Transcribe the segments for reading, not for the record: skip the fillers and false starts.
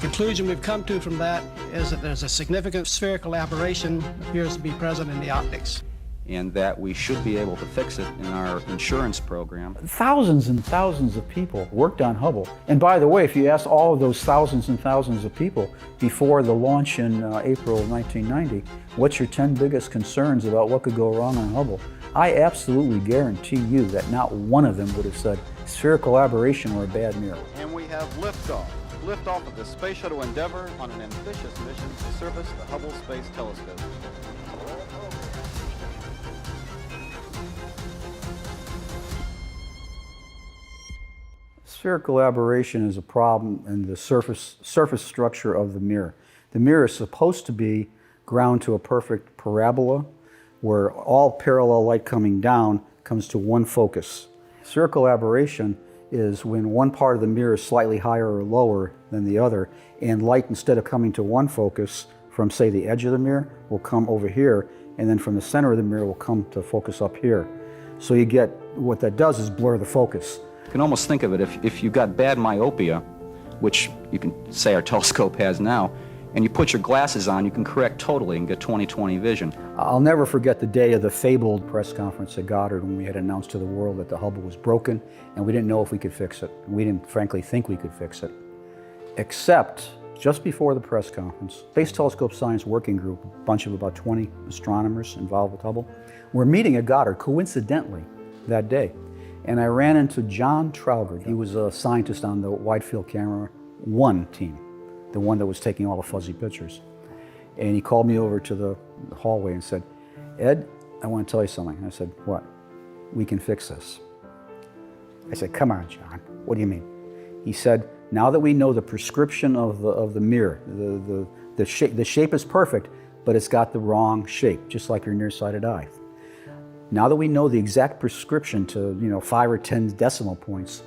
conclusion we've come to from that is that there's a significant spherical aberration that appears to be present in the optics. And that we should be able to fix it in our insurance program. Thousands and thousands of people worked on Hubble. And by the way, if you ask all of those thousands and thousands of people before the launch in April of 1990, what's your 10 biggest concerns about what could go wrong on Hubble? I absolutely guarantee you that not one of them would have said spherical aberration or a bad mirror. And we have liftoff. Liftoff of the Space Shuttle Endeavour on an ambitious mission to service the Hubble Space Telescope. Spherical aberration is a problem in the surface structure of the mirror. The mirror is supposed to be ground to a perfect parabola where all parallel light coming down comes to one focus. Spherical aberration is when one part of the mirror is slightly higher or lower than the other, and light, instead of coming to one focus from, say, the edge of the mirror, will come over here, and then from the center of the mirror will come to focus up here. So you get, what that does is blur the focus. You can almost think of it, if you've got bad myopia, which you can say our telescope has now, and you put your glasses on, you can correct totally and get 20/20 vision. I'll never forget the day of the fabled press conference at Goddard when we had announced to the world that the Hubble was broken and we didn't know if we could fix it. We didn't frankly think we could fix it. Except just before the press conference, Space Telescope Science Working Group, a bunch of about 20 astronomers involved with Hubble, were meeting at Goddard coincidentally that day. And I ran into John Traugott. He was a scientist on the Wide Field Camera 1 team, the one that was taking all the fuzzy pictures. And he called me over to the hallway and said, "Ed, I want to tell you something." And I said, "What?" "We can fix this." I said, "Come on, John, what do you mean?" He said, "Now that we know the prescription of the mirror, the shape is perfect, but it's got the wrong shape, just like your nearsighted eye. Now that we know the exact prescription to 5 or 10 decimal points,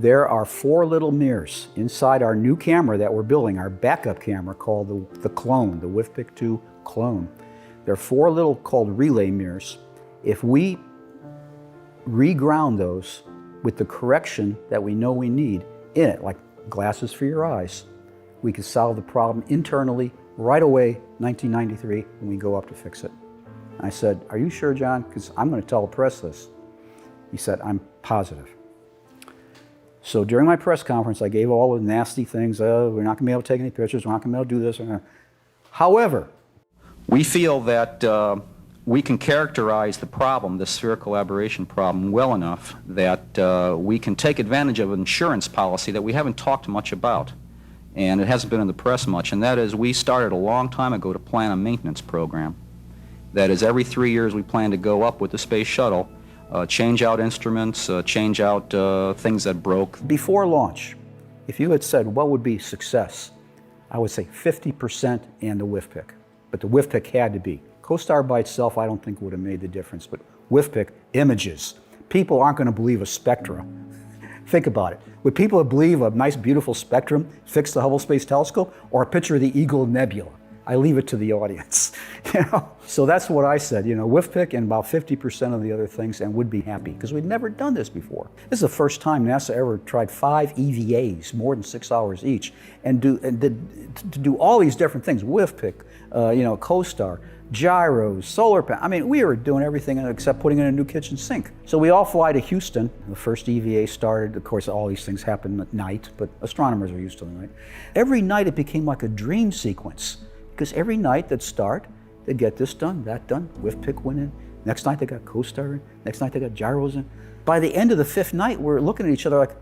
there are 4 little mirrors inside our new camera that we're building, our backup camera called the clone, the WIFPIC 2 clone. There are 4 little called relay mirrors. If we reground those with the correction that we know we need in it, like glasses for your eyes, we can solve the problem internally right away, 1993, when we go up to fix it." I said, "Are you sure, John? Because I'm going to tell the press this." He said, "I'm positive." So during my press conference, I gave all the nasty things. We're not going to be able to take any pictures. We're not going to be able to do this. However, we feel that we can characterize the problem, the spherical aberration problem, well enough that we can take advantage of an insurance policy that we haven't talked much about. And it hasn't been in the press much. And that is, we started a long time ago to plan a maintenance program. That is, every 3 years we plan to go up with the space shuttle, change out instruments, change out things that broke. Before launch, if you had said what would be success, I would say 50% and the WIFPIC. But the WIFPIC had to be. CoStar by itself I don't think would have made the difference, but WIFPIC, images. People aren't going to believe a spectra. Think about it. Would people believe a nice beautiful spectrum fixed the Hubble Space Telescope, or a picture of the Eagle Nebula? I leave it to the audience. So that's what I said, WIFPIC and about 50% of the other things, and would be happy, because we'd never done this before. This is the first time NASA ever tried 5 EVAs, more than 6 hours each, to do all these different things. WIFPIC, CoStar, gyros, solar panels. I mean, we were doing everything except putting in a new kitchen sink. So we all fly to Houston. The first EVA started, of course, all these things happen at night, but astronomers are used to the night. Every night it became like a dream sequence. Because every night they'd start, they'd get this done, that done, WIFPIC went in. Next night they got CoStar in. Next night they got gyros in. By the end of the 5th night, we're looking at each other like,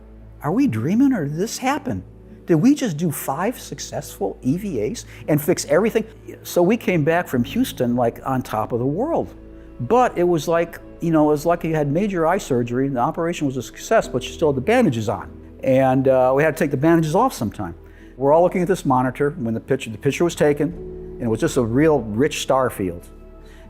are we dreaming, or did this happen? Did we just do 5 successful EVAs and fix everything? So we came back from Houston like on top of the world. But it was like, it was like you had major eye surgery and the operation was a success, but you still had the bandages on. And we had to take the bandages off sometime. We're all looking at this monitor when the picture was taken, and it was just a real rich star field.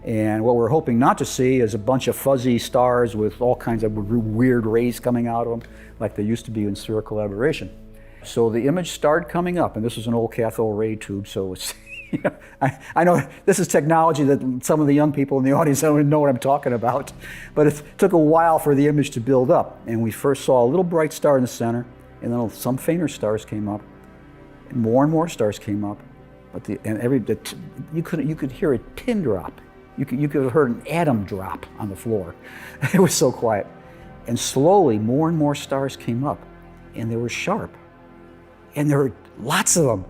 And what we're hoping not to see is a bunch of fuzzy stars with all kinds of weird rays coming out of them, like there used to be in spherical aberration. So the image started coming up, and this is an old cathode ray tube, so it's, I know this is technology that some of the young people in the audience don't know what I'm talking about, but it took a while for the image to build up. And we first saw a little bright star in the center, and then some fainter stars came up. More and more stars came up, but you could hear a pin drop. You could have heard an atom drop on the floor. It was so quiet. And slowly, more and more stars came up, and they were sharp. And there were lots of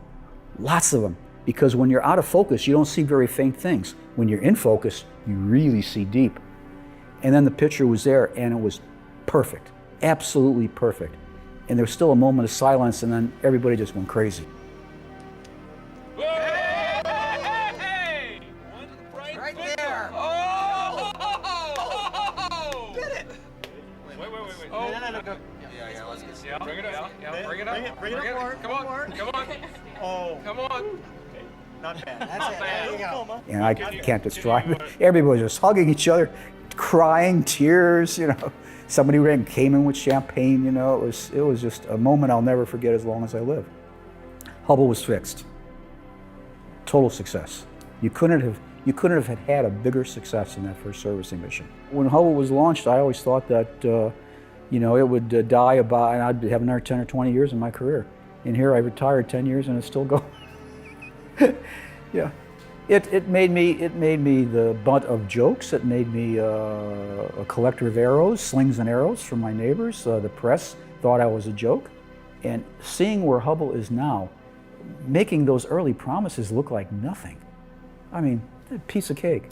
them. Because when you're out of focus, you don't see very faint things. When you're in focus, you really see deep. And then the picture was there, and it was perfect, absolutely perfect. And there was still a moment of silence, and then everybody just went crazy. Right there! Oh! Get it! Wait. Oh. No. Yeah, let's get it. Bring it up. Bring it up. Bring it up. Come on. Oh. Come on. Not bad. That's it. There you go. And I can't describe it. Everybody was just hugging each other, crying, tears, you know. Somebody came in with champagne, you know. It was just a moment I'll never forget as long as I live. Hubble was fixed. Total success. You couldn't have had a bigger success than that first servicing mission. When Hubble was launched, I always thought that you know, it would die about, and I'd have another 10 or 20 years in my career. And here I retired 10 years and it's still going. Yeah. It made me the butt of jokes. It made me a collector of arrows, slings and arrows from my neighbors. The press thought I was a joke. And seeing where Hubble is now, making those early promises look like nothing. I mean, a piece of cake.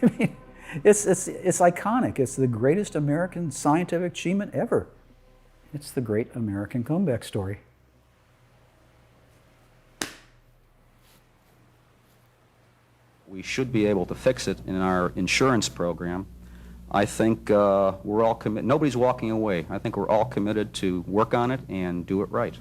I mean, it's iconic. It's the greatest American scientific achievement ever. It's the great American comeback story. We should be able to fix it in our insurance program. I think we're all committed. Nobody's walking away. I think we're all committed to work on it and do it right.